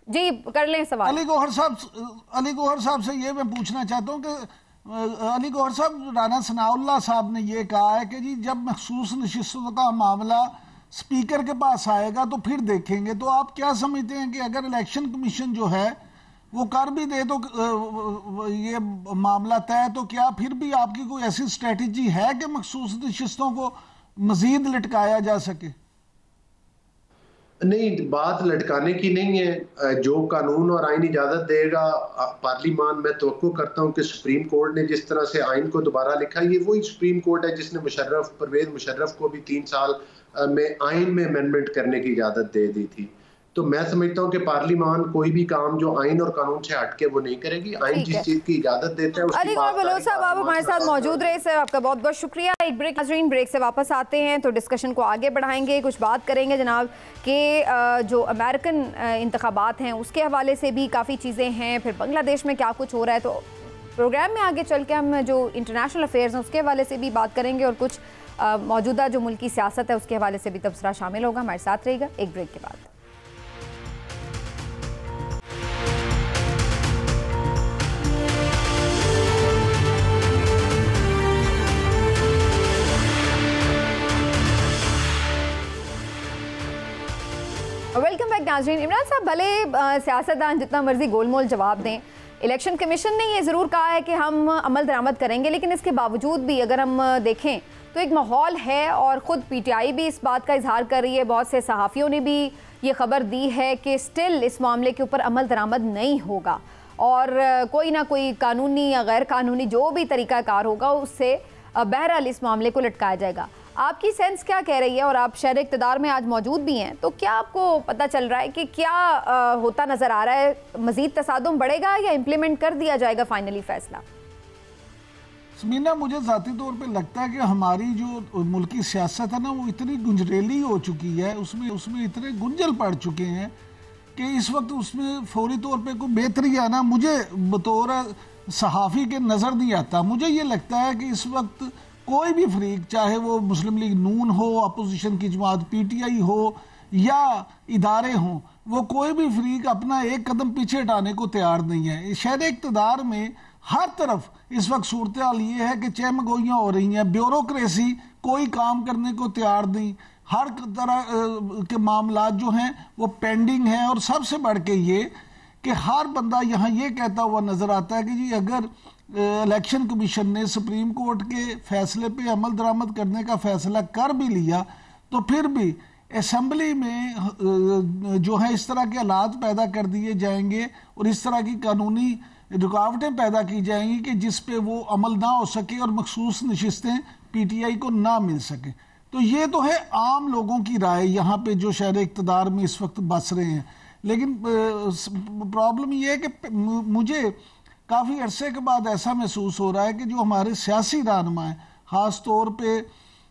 जी कर लें सवाल। अली गौहर साहब से ये मैं पूछना चाहता हूँ कि अली गौहर साहब, राना सनाउल्लाह साहब ने ये कहा है कि जी जब मखसूस नशिस्तों का मामला स्पीकर के पास आएगा तो फिर देखेंगे। तो आप क्या समझते हैं कि अगर इलेक्शन कमीशन जो है वो कर भी दे तो ये मामला तय, तो क्या फिर भी आपकी कोई ऐसी स्ट्रेटेजी है कि मखसूस नशिस्तों को मजीद लटकाया जा सके? नहीं, बात लटकाने की नहीं है। जो कानून और आइन इजाजत देगा पार्लिमान, मैं तवक्को करता हूं कि सुप्रीम कोर्ट ने जिस तरह से आइन को दोबारा लिखा, ये वही सुप्रीम कोर्ट है जिसने परवेज मुशर्रफ को भी 3 साल में आइन में अमेंडमेंट करने की इजाजत दे दी थी। तो मैं समझता हूं कि पार्लिमान कोई भी काम जो आइन और कानून से हटके वो नहीं करेगी। आइन जिस चीज की इजाजत देता है उसकी बात। बलोच साहब, आप हमारे साथ मौजूद रहे, सर आपका बहुत बहुत शुक्रिया। एक ब्रेक, नाज़रीन ब्रेक से वापस आते हैं तो डिस्कशन को आगे बढ़ाएंगे, कुछ बात करेंगे जनाब कि जो अमेरिकन इंतखाबात हैं उसके हवाले से भी काफ़ी चीज़ें हैं, फिर बांग्लादेश में क्या कुछ हो रहा है। तो प्रोग्राम में आगे चल के हम जो इंटरनेशनल अफेयर्स हैं उसके हवाले से भी बात करेंगे और कुछ मौजूदा जो मुल्की सियासत है उसके हवाले से भी तबसरा शामिल होगा। हमारे साथ रहेगा एक ब्रेक के बाद। वेलकम बैक नाज़रीन। इमरान साहब, भले सियासतदान जितना मर्जी गोलमोल जवाब दें, इलेक्शन कमीशन ने ये ज़रूर कहा है कि हम अमल दरामद करेंगे, लेकिन इसके बावजूद भी अगर हम देखें तो एक माहौल है और ख़ुद PTI भी इस बात का इजहार कर रही है, बहुत से सहाफ़ियों ने भी ये खबर दी है कि स्टिल इस मामले के ऊपर अमल दरामद नहीं होगा और कोई ना कोई कानूनी या गैर कानूनी जो भी तरीक़ाकार होगा उससे बहरहाल इस मामले को लटकाया जाएगा। आपकी सेंस क्या कह रही है, और आप शहर इक़्तिदार में आज मौजूद भी हैं, तो क्या आपको पता चल रहा है कि क्या होता नज़र आ रहा है? मज़ीद तसादुम बढ़ेगा या इम्प्लीमेंट कर दिया जाएगा फाइनली फैसला? समीना, मुझे ज़ाती तौर पे लगता है कि हमारी जो मुल्की सियासत है ना वो इतनी गुंजरेली हो चुकी है, उसमें इतने गुंजल पड़ चुके हैं कि इस वक्त उसमें फौरी तौर पे कोई बेहतरी आना मुझे बतौर सहाफ़ी के नज़र नहीं आता। मुझे ये लगता है कि इस वक्त कोई भी फरीक, चाहे वो मुस्लिम लीग नून हो, अपोजिशन की जमात PTI हो या इदारे हों, वो कोई भी फरीक अपना एक कदम पीछे हटाने को तैयार नहीं है। शहर इक़्तिदार में हर तरफ इस वक्त सूरत हाल ये है कि चहमगोइयाँ हो रही हैं, ब्यूरोक्रेसी कोई काम करने को तैयार नहीं, हर तरह के मामला जो हैं वो पेंडिंग हैं। और सबसे बढ़ के ये कि हर बंदा यहाँ ये कहता हुआ नज़र आता है कि जी अगर इलेक्शन कमीशन ने सुप्रीम कोर्ट के फैसले पे अमल दरामद करने का फैसला कर भी लिया तो फिर भी असम्बली में जो है इस तरह के हालात पैदा कर दिए जाएंगे और इस तरह की कानूनी रुकावटें पैदा की जाएंगी कि जिस पे वो अमल ना हो सके और मखसूस नशिस्तें PTI को ना मिल सके। तो ये तो है आम लोगों की राय यहाँ पे जो शहर इक़्तिदार में इस वक्त बस रहे हैं। लेकिन प्रॉब्लम ये है कि मुझे काफ़ी अरसे के बाद ऐसा महसूस हो रहा है कि जो हमारे सियासी रहनुमा हैं, ख़ास तौर पे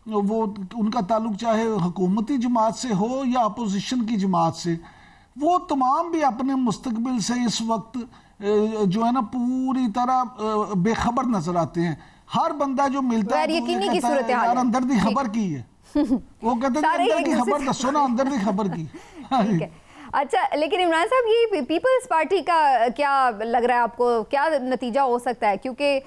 वो उनका ताल्लुक चाहे हुकूमती जमात से हो या अपोजिशन की जमात से, वो तमाम भी अपने मुस्तकबिल से इस वक्त जो है ना पूरी तरह बेखबर नजर आते हैं। हर बंदा जो मिलता है यार अंदर दी खबर की है, वो कहते हैं अंदर की खबर दसो ना, अंदर दी खबर की। अच्छा, लेकिन इमरान साहब ये पीपल्स पार्टी का क्या लग रहा है आपको, क्या नतीजा हो सकता है? क्योंकि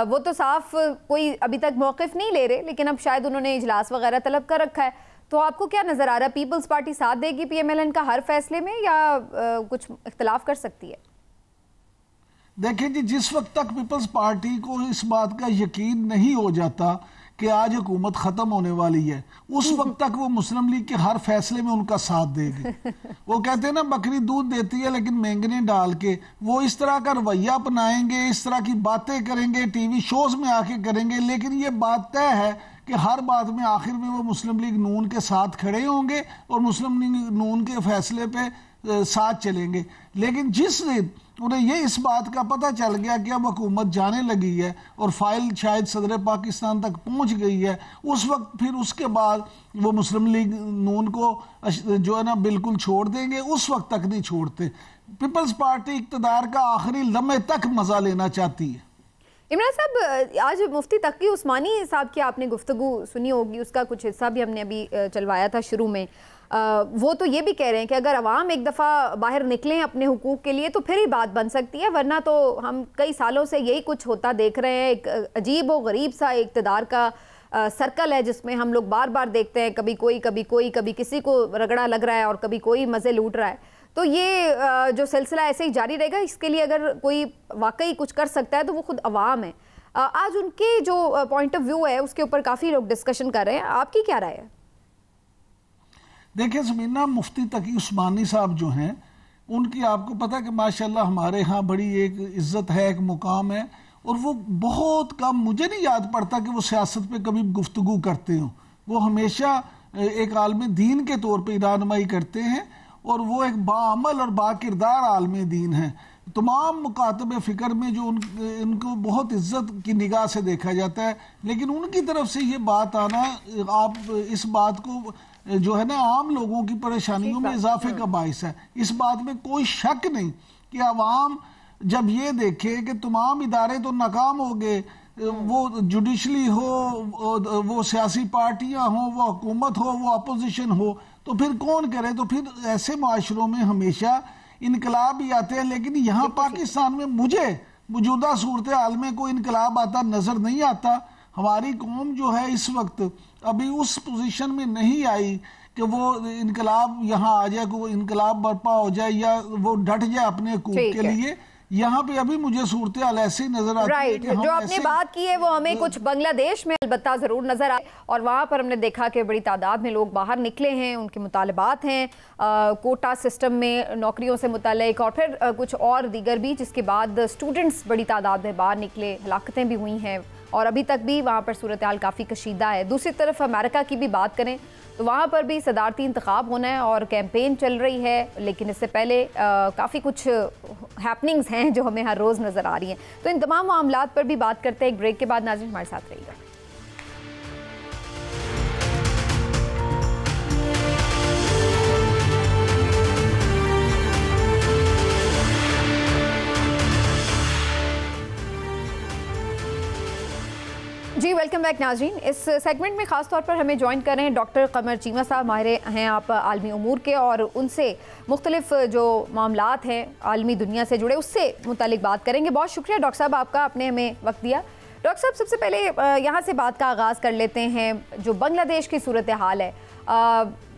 वो तो साफ कोई अभी तक मौक़िफ़ नहीं ले रहे, लेकिन अब शायद उन्होंने इजलास वगैरह तलब कर रखा है, तो आपको क्या नज़र आ रहा है? पीपल्स पार्टी साथ देगी PMLN का हर फैसले में या कुछ इख्तलाफ कर सकती है? देखिए जी, जिस वक्त तक पीपल्स पार्टी को इस बात का यकीन नहीं हो जाता कि आज हुकूमत ख़त्म होने वाली है, उस वक्त तक वो मुस्लिम लीग के हर फैसले में उनका साथ देगी। वो कहते हैं ना बकरी दूध देती है लेकिन मेंगने डाल के, वो इस तरह का रवैया अपनाएंगे, इस तरह की बातें करेंगे, टीवी शोज में आके करेंगे, लेकिन ये बात तय है कि हर बात में आखिर में वो मुस्लिम लीग नून के साथ खड़े होंगे और मुस्लिम लीग नून के फैसले पे साथ चलेंगे। लेकिन जिस दिन उन्हें ये इस बात का पता चल गया कि अब हुकूमत जाने लगी है और फाइल शायद सदर पाकिस्तान तक पहुंच गई है, उस वक्त फिर उसके बाद वो मुस्लिम लीग नून को जो है ना बिल्कुल छोड़ देंगे, उस वक्त तक नहीं छोड़ते। पीपल्स पार्टी इक़्तिदार का आखिरी लम्हे तक मजा लेना चाहती है। इमरान साहब, आज मुफ्ती तकी उस्मानी साहब की आपने गुफ्तगू सुनी होगी, उसका कुछ हिस्सा भी हमने अभी चलवाया था शुरू में। वो तो ये भी कह रहे हैं कि अगर अवाम एक दफ़ा बाहर निकलें अपने हुकूक के लिए तो फिर ही बात बन सकती है, वरना तो हम कई सालों से यही कुछ होता देख रहे हैं। एक अजीब व गरीब सा इक़्तिदार का सर्कल है जिसमें हम लोग बार बार देखते हैं, कभी कोई कभी किसी को रगड़ा लग रहा है और कभी कोई मज़े लूट रहा है। तो ये जो सिलसिला ऐसे ही जारी रहेगा, इसके लिए अगर कोई वाकई कुछ कर सकता है तो वो खुद अवाम है। आज उनके जो पॉइंट ऑफ व्यू है उसके ऊपर काफ़ी लोग डिस्कशन कर रहे हैं, आपकी क्या राय है? देखिए ज़मीना, मुफ्ती तकी उस्मानी साहब जो हैं, उनकी आपको पता है कि माशाल्लाह हमारे यहाँ बड़ी एक इज़्ज़त है, एक मुकाम है, और वो बहुत कम, मुझे नहीं याद पड़ता कि वो सियासत पे कभी गुफ्तगू करते हो। वो हमेशा एक आलम दीन के तौर पे रहनुमाई करते हैं और वो एक बाअमल और बाकिरदार आलम दीन है। तमाम मुकातब फ़िक्र में जो इनको बहुत इज्जत की निगाह से देखा जाता है, लेकिन उनकी तरफ से ये बात आना, आप इस बात को जो है ना आम लोगों की परेशानियों में इजाफे का बाइस है। इस बात में कोई शक नहीं कि अवाम जब ये देखे कि तमाम इदारे तो नाकाम हो गए, वो जुडिशली हो, वो सियासी पार्टियां हो, वो हुकूमत हो, वो अपोजिशन हो, तो फिर कौन करे? तो फिर ऐसे माशरों में हमेशा इनकलाब ही आते हैं। लेकिन यहाँ पाकिस्तान में मुझे मौजूदा सूरत हाल में कोई इनकलाब आता नजर नहीं आता। हमारी कौम जो है इस वक्त अभी उस पोजीशन में नहीं आई कि वो इनकलाब यहाँ आ जाए, कि वो इनकलाब बर्पा हो जाए या वो डट जाए अपने हकूक के लिए। यहाँ पे अभी मुझे सूरत हाल ऐसे ही नजर आती है कि जो आपने बात की है वो हमें कुछ बांग्लादेश में अलबत्ता जरूर नजर आए, और वहाँ पर हमने देखा कि बड़ी तादाद में लोग बाहर निकले हैं, उनके मुतालबात हैं कोटा सिस्टम में नौकरियों से मुतालिक, और फिर कुछ और दीगर भी, जिसके बाद स्टूडेंट्स बड़ी तादाद में बाहर निकले, हलाकतें भी हुई हैं और अभी तक भी वहाँ पर सूरत हाल काफ़ी कशीदा है। दूसरी तरफ अमेरिका की भी बात करें तो वहाँ पर भी सदारती इंतखाब होना है और कैंपेन चल रही है, लेकिन इससे पहले काफ़ी कुछ हैपनिंग्स हैं जो हमें हर रोज़ नज़र आ रही हैं। तो इन तमाम मामलात पर भी बात करते हैं एक ब्रेक के बाद। नाज़रीन हमारे साथ रहिएगा। जी वेलकम बैक नाज़रीन। इस सेगमेंट में ख़ास तौर पर हमें ज्वाइन कर रहे हैं डॉक्टर कमर चीमा साहब। माहिर हैं आप आलमी उमूर के, और उनसे मुख्तलिफ जो मामलात हैं आलमी दुनिया से जुड़े उससे मुतालिक बात करेंगे। बहुत शुक्रिया डॉक्टर साहब आपका, आपने हमें वक्त दिया। डॉक्टर साहब, सबसे पहले यहाँ से बात का आगाज़ कर लेते हैं। जो बांग्लादेश की सूरत हाल है,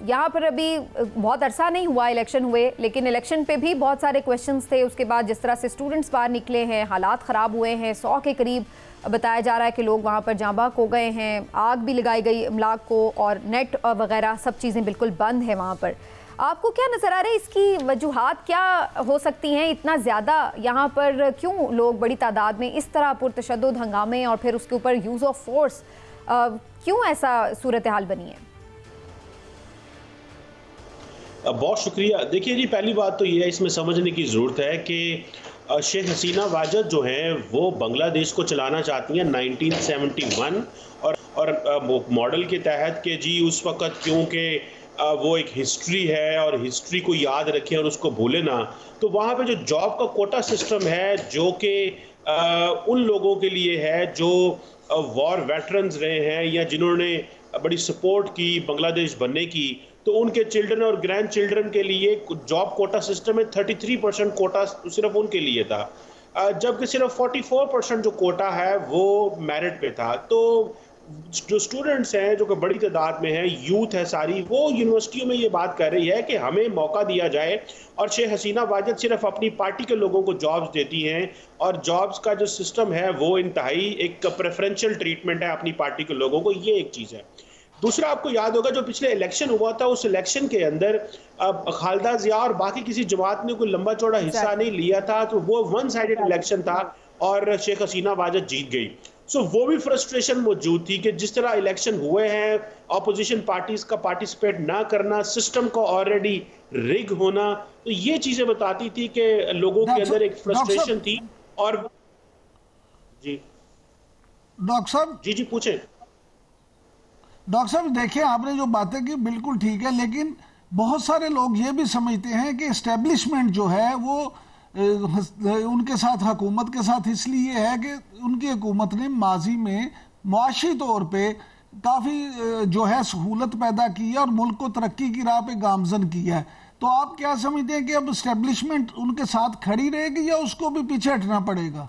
यहाँ पर अभी बहुत अरसा नहीं हुआ इलेक्शन हुए, लेकिन इलेक्शन पे भी बहुत सारे क्वेश्चंस थे। उसके बाद जिस तरह से स्टूडेंट्स बाहर निकले हैं, हालात ख़राब हुए हैं, 100 के करीब बताया जा रहा है कि लोग वहाँ पर जाँ बाक हो गए हैं, आग भी लगाई गई इमलाक को, और नेट वगैरह सब चीज़ें बिल्कुल बंद है वहाँ पर। आपको क्या नज़र आ रहा है, इसकी वजूहात क्या हो सकती हैं? इतना ज़्यादा यहाँ पर क्यों लोग बड़ी तादाद में इस तरह पुरतशद्दुद हंगामे और फिर उसके ऊपर यूज़ ऑफ फोर्स, क्यों ऐसा सूरत हाल बनी है? बहुत शुक्रिया। देखिए जी, पहली बात तो ये है, इसमें समझने की ज़रूरत है कि शेख हसीना वाजद जो हैं वो बांग्लादेश को चलाना चाहती हैं 1971, और मॉडल के तहत कि जी उस वक़्त क्योंकि वो एक हिस्ट्री है और हिस्ट्री को याद रखें और उसको भूलें ना, तो वहाँ पे जो जॉब का कोटा सिस्टम है जो कि उन लोगों के लिए है जो वॉर वेटरन्स रहे हैं या जिन्होंने बड़ी सपोर्ट की बांग्लादेश बनने की, तो उनके चिल्ड्रन और ग्रैंड चिल्ड्रन के लिए जॉब कोटा सिस्टम में 33% कोटा सिर्फ उनके लिए था, जबकि सिर्फ 44% जो कोटा है वो मेरिट पे था। तो जो स्टूडेंट्स हैं जो कि बड़ी तादाद में है, यूथ है सारी, वो यूनिवर्सिटियों में ये बात कर रही है कि हमें मौका दिया जाए, और शेख हसीना वाजिद सिर्फ अपनी पार्टी के लोगों को जॉब्स देती हैं और जॉब्स का जो सिस्टम है वो इंतहाई एक प्रेफरेंशियल ट्रीटमेंट है अपनी पार्टी के लोगों को। ये एक चीज़ है। दूसरा, आपको याद होगा जो पिछले इलेक्शन हुआ था, उस इलेक्शन के अंदर खालिदा जिया और बाकी किसी जमात ने कोई लंबा चौड़ा हिस्सा नहीं लिया था, तो वो वन साइडेड इलेक्शन था और शेख हसीना वाजिद जीत गई। सो वो भी फ्रस्ट्रेशन मौजूद थी कि जिस तरह इलेक्शन हुए हैं, ऑपोजिशन पार्टीज का पार्टिसिपेट ना करना, सिस्टम का ऑलरेडी रिग होना, तो ये चीजें बताती थी कि लोगों के अंदर एक फ्रस्ट्रेशन थी। और जी डॉक्टर साहब, जी पूछें। डॉक्टर साहब देखिए, आपने जो बातें की बिल्कुल ठीक है, लेकिन बहुत सारे लोग ये भी समझते हैं कि एस्टेब्लिशमेंट जो है वो उनके साथ, हुकूमत के साथ इसलिए है कि उनकी हुकूमत ने माजी में मुआशी तौर पे काफ़ी जो है सहूलत पैदा की है और मुल्क को तरक्की की राह पे गामजन किया है। तो आप क्या समझते हैं कि अब एस्टेब्लिशमेंट उनके साथ खड़ी रहेगी या उसको भी पीछे हटना पड़ेगा?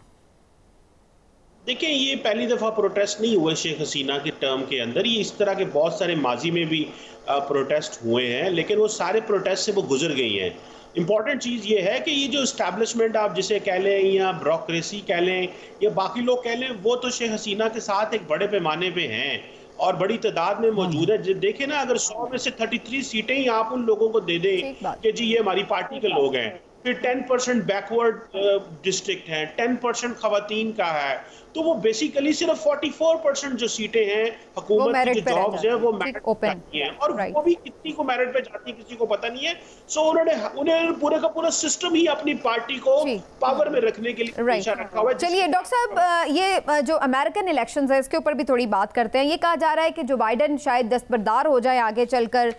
देखिए, ये पहली दफ़ा प्रोटेस्ट नहीं हुए शेख हसीना के टर्म के अंदर, ये इस तरह के बहुत सारे माजी में भी प्रोटेस्ट हुए हैं, लेकिन वो सारे प्रोटेस्ट से वो गुजर गई हैं। इंपॉर्टेंट चीज़ ये है कि ये जो इस्टेब्लिशमेंट आप जिसे कह लें या ब्यूरोक्रेसी कह लें या बाकी लोग कह लें, वो तो शेख हसीना के साथ एक बड़े पैमाने पे हैं और बड़ी तादाद में मौजूद है। देखें ना, अगर 100 में से 33 सीटें ही आप उन लोगों को दे दें कि जी ये हमारी पार्टी के लोग हैं, फिर 10% बैकवर्ड डिस्ट्रिक्ट हैं, 10% खवातीन का है, तो वो बेसिकली सिर्फ 44% जो सीटें हैं हुकूमत की जो जॉब्स हैं वो मेरिट पे जाती हैं, और वो भी कितनी को मेरिट पे जाती है किसी को पता नहीं है। सो उन्होंने पूरे का पूरा सिस्टम ही अपनी पार्टी को पावर में रखने के लिए हमेशा रखा हुआ है। चलिए डॉक्टर साहब, ये जो अमेरिकन इलेक्शंस है इसके ऊपर भी थोड़ी बात करते हैं। ये कहा जा रहा है कि जो बाइडेन शायद दस्तबरदार हो जाए आगे चलकर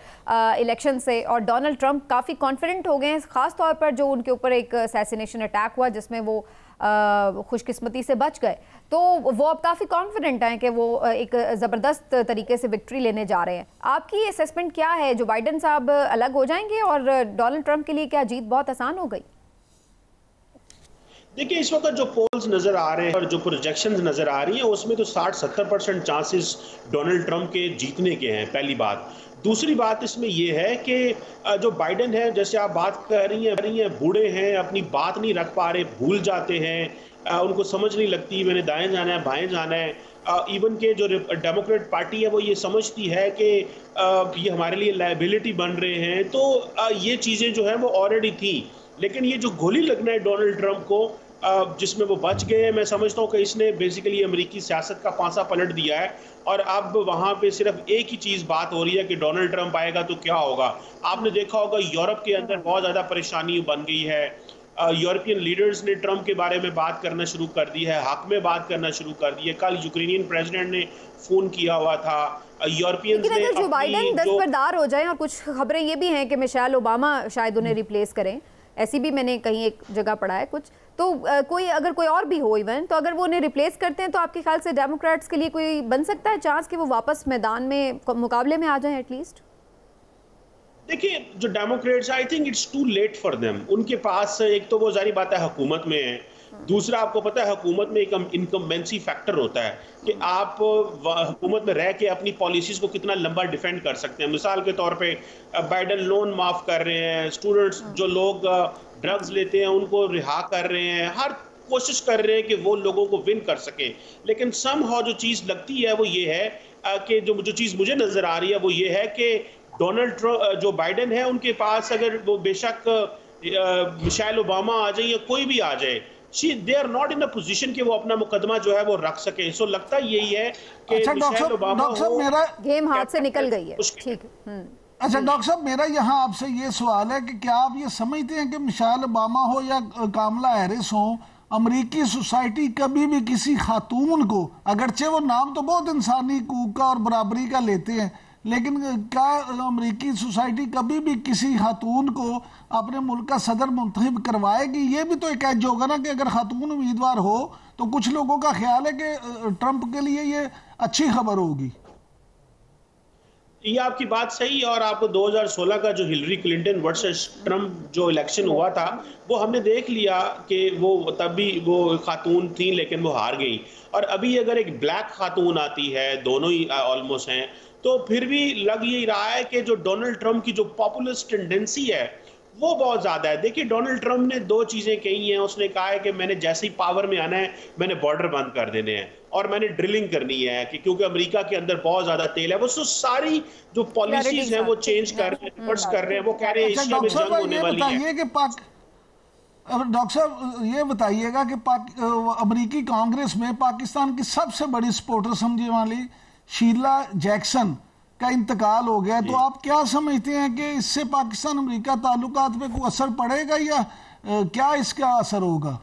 इलेक्शन से, और डोनाल्ड ट्रंप काफ़ी कॉन्फिडेंट हो गए हैं, खासतौर पर जो उनके ऊपर एक असैसिनेशन अटैक हुआ जिसमें वो खुशकिस्मती से बच गए, तो वो अब काफ़ी कॉन्फिडेंट हैं कि वो एक ज़बरदस्त तरीके से विक्ट्री लेने जा रहे हैं। आपकी असेसमेंट क्या है? जो बाइडेन साहब अलग हो जाएंगे और डोनाल्ड ट्रंप के लिए क्या जीत बहुत आसान हो गई? देखिए, इस वक्त जो पोल्स नज़र आ रहे हैं और जो प्रोजेक्शंस नज़र आ रही हैं उसमें तो 60-70% चांसेस डोनाल्ड ट्रंप के जीतने के हैं, पहली बात। दूसरी बात इसमें यह है कि जो बाइडेन है, जैसे आप बात कर रही हैं, बूढ़े हैं, अपनी बात नहीं रख पा रहे, भूल जाते हैं, उनको समझ नहीं लगती मैंने दाएं जाना है बाएं जाना है। इवन के जो डेमोक्रेट पार्टी है वो ये समझती है कि ये हमारे लिए लायबिलिटी बन रहे हैं, तो ये चीज़ें जो है वो ऑलरेडी थी। लेकिन ये जो गोली लगना है डोनाल्ड ट्रंप को, जिसमें वो बच गए हैं, मैं समझता हूँ कि इसने बेसिकली अमेरिकी सियासत का पांसा पलट दिया है, और अब वहाँ पे सिर्फ एक ही चीज़ बात हो रही है कि डोनाल्ड ट्रंप आएगा तो क्या होगा। आपने देखा होगा यूरोप के अंदर बहुत ज़्यादा परेशानी बन गई है, यूरोपियन लीडर्स ने ट्रंप के बारे में बात करना शुरू कर दी है, हक में बात करना शुरू कर दी है। कल यूक्रेनियन प्रेसिडेंट ने फ़ोन किया हुआ था, यूरोपियन ने अगर जो बाइडेन दस्तबरदार हो जाए, और कुछ खबरें ये भी हैं कि मिशेल ओबामा शायद उन्हें रिप्लेस करें, ऐसी भी मैंने कहीं एक जगह पढ़ा है कुछ, तो अगर कोई और भी हो इवन, तो अगर वो उन्हें रिप्लेस करते हैं तो आपके ख्याल से डेमोक्रेट्स के लिए कोई बन सकता है चांस कि वो वापस मैदान में मुकाबले में आ जाएं एटलीस्ट? देखिए, जो Democrats, I think it's too late for them. उनके पास एक तो वो जारी बात है हुकूमत में है, दूसरा आपको पता है हुकूमत में एक इनकम्बेंसी फैक्टर होता है कि आप हुकूमत में रह के अपनी पॉलिसीज़ को कितना लंबा डिफेंड कर सकते हैं। मिसाल के तौर पे बाइडेन लोन माफ़ कर रहे हैं, स्टूडेंट्स जो लोग ड्रग्स लेते हैं उनको रिहा कर रहे हैं, हर कोशिश कर रहे हैं कि वो लोगों को विन कर सकें। लेकिन समहाउ जो चीज़ लगती है वो ये है कि जो चीज़ मुझे नज़र आ रही है वो ये है कि डोनाल्ड ट्रंप, जो बाइडेन है, उनके पास अगर वो बेशक मिशेल ओबामा आ जाए या कोई भी आ जाए, they are not in a position कि वो अपना मुकदमा जो है वो रख सके। सो लगता यही है कि मिशेल ओबामा मेरा गेम हाथ से निकल गई है। ठीक है। अच्छा डॉक्टर साहब, मेरा यहाँ आपसे ये सवाल है कि क्या आप ये समझते हैं कि मिशेल ओबामा हो या कामला हैरिस हो, अमरीकी सोसाइटी कभी भी किसी खातून को, अगरचे वो नाम तो बहुत इंसानी हकूक का और बराबरी का लेते हैं, लेकिन क्या अमरीकी सोसाइटी कभी भी किसी खातून को अपने मुल्क का सदर मुंतखब करवाएगी? ये भी तो एक एज होगा ना कि अगर खातून उम्मीदवार हो तो कुछ लोगों का ख्याल है कि ट्रंप के लिए ये अच्छी खबर होगी। ये आपकी बात सही है, और आपको 2016 का जो हिलरी क्लिंटन वर्सेस ट्रंप जो इलेक्शन हुआ था वो हमने देख लिया कि वो तब भी वो खातून थी लेकिन वो हार गई। और अभी अगर एक ब्लैक खातून आती है, दोनों ही ऑलमोस्ट हैं, तो फिर भी लग यही रहा है कि जो डोनाल्ड ट्रंप की जो पॉपुलिस्ट टेंडेंसी है वो बहुत ज़्यादा है। देखिए, डोनाल्ड ट्रंप ने 2 चीज़ें कही हैं। उसने कहा है कि मैंने जैसे ही पावर में आना है मैंने बॉर्डर बंद कर देने हैं और मैंने ड्रिलिंग करनी है कि क्योंकि अमेरिका के अंदर बहुत ज़्यादा तेल है। वो सारी जो पॉलिसीज हैं वो चेंज कर रहे हैं, रिवर्स कर रहे हैं। वो कह रहे हैं एशिया में जंग होने वाली है। डॉक्टर साहब ये बताइएगा कि अमेरिकी कांग्रेस में पाकिस्तान की सबसे बड़ी सपोर्टर समझी वाली शीला जैक्सन का इंतकाल हो गया, तो आप क्या समझते हैं कि इससे पाकिस्तान अमेरिका ताल्लुकात पे कोई असर पड़ेगा या क्या इसका असर होगा?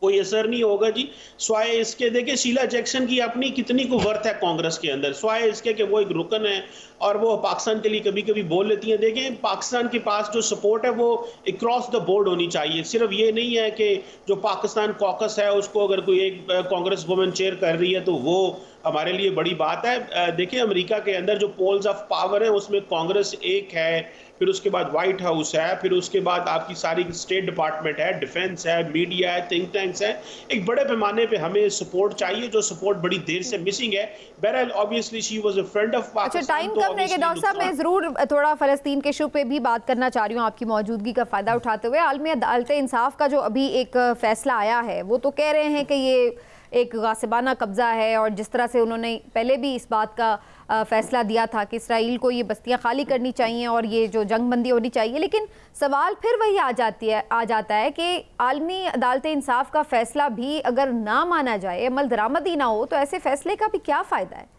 कोई असर नहीं होगा जी, स्वाय इसके देखिए शीला जैक्सन की अपनी कितनी को वर्थ है कांग्रेस के अंदर, स्वाय इसके कि वो एक रुकन है और वो पाकिस्तान के लिए कभी कभी बोल लेती हैं। देखें, पाकिस्तान के पास जो सपोर्ट है वो अक्रॉस द बोर्ड होनी चाहिए। सिर्फ ये नहीं है कि जो पाकिस्तान कॉकस है उसको अगर कोई एक कांग्रेस वुमेन चेयर कर रही है तो वो हमारे लिए बड़ी बात है। देखिए, अमेरिका के अंदर जो पोल्स ऑफ पावर है उसमें कांग्रेस एक है, फिर उसके बाद व्हाइट हाउस है, फिर उसके बाद आपकी सारी स्टेट डिपार्टमेंट है, डिफेंस है, मीडिया है, थिंक टैंक्स है। एक बड़े पैमाने पे हमें सपोर्ट चाहिए, जो सपोर्ट बड़ी देर से मिसिंग है। बहरहाल obviously she was a friend of Pakistan. अच्छा, टाइम कम रहेगा डॉक्टर साहब, मैं जरूर थोड़ा फलस्तीन के इशू पे भी बात करना चाह रही हूँ आपकी मौजूदगी का फायदा उठाते हुए। आलमी अदालत इंसाफ का जो अभी एक फैसला आया है वो तो कह रहे हैं कि ये एक गासिबाना कब्जा है, और जिस तरह से उन्होंने पहले भी इस बात का फैसला दिया था कि इसराइल को ये बस्तियां खाली करनी चाहिए और ये जो जंगबंदी होनी चाहिए, लेकिन सवाल फिर वही आ जाता है कि आलमी अदालत इंसाफ का फैसला भी अगर ना माना जाए, अमल दरामद ही ना हो, तो ऐसे फैसले का भी क्या फ़ायदा है?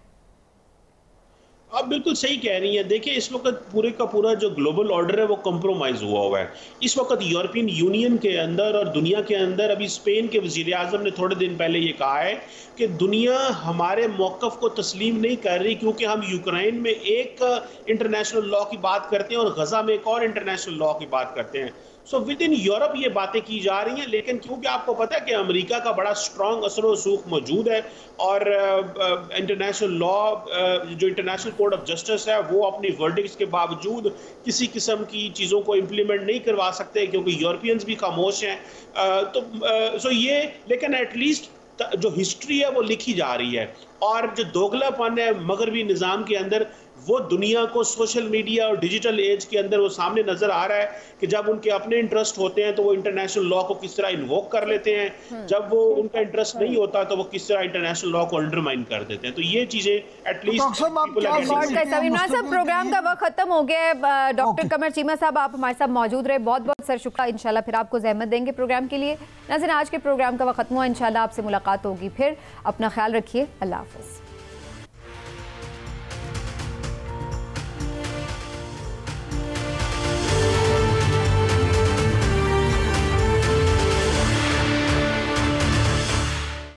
आप बिल्कुल सही कह रही हैं। देखिए, इस वक्त पूरे का पूरा जो ग्लोबल ऑर्डर है वो कंप्रोमाइज हुआ है। इस वक्त यूरोपियन यूनियन के अंदर और दुनिया के अंदर, अभी स्पेन के वजीर आज़म ने थोड़े दिन पहले ये कहा है कि दुनिया हमारे मौक़िफ़ को तस्लीम नहीं कर रही, क्योंकि हम यूक्रेन में एक इंटरनेशनल लॉ की बात करते हैं और गज़ा में एक और इंटरनेशनल लॉ की बात करते हैं। सो विद इन यूरोप ये बातें की जा रही हैं, लेकिन क्योंकि आपको पता है कि अमेरिका का बड़ा स्ट्रॉन्ग असर व सूख मौजूद है और इंटरनेशनल लॉ, जो इंटरनेशनल कोर्ट ऑफ जस्टिस है, वो अपनी वर्डिक्ट्स के बावजूद किसी किस्म की चीज़ों को इम्प्लीमेंट नहीं करवा सकते, क्योंकि यूरोपियंस भी खामोश हैं। सो ये, लेकिन एटलीस्ट जो हिस्ट्री है वो लिखी जा रही है, और जो दोगलापन है मगरबी निज़ाम के अंदर वो दुनिया को सोशल मीडिया और डिजिटल एज के अंदर वो सामने नजर आ रहा है कि जब उनके अपने इंटरेस्ट होते हैं तो वो इंटरनेशनल लॉ को किस तरह इन्वोक कर लेते हैं, जब वो उनका इंटरेस्ट नहीं होता तो वो किस तरह इंटरनेशनल लॉ को अंडरमाइन कर देते हैं। तो ये चीजें एटलीस्ट प्रोग्राम का वक्त खत्म हो गया है। डॉक्टर कमर चीमा साहब, आप हमारे साथ मौजूद रहे, बहुत बहुत सर शुक्रिया। इंशाल्लाह फिर आपको ज़हमत देंगे प्रोग्राम के लिए। नाज़रीन, आज के प्रोग्राम का वक्त खत्म हुआ, इंशाल्लाह आपसे मुलाकात होगी फिर। अपना ख्याल रखिए, अल्लाह हाफ़िज़।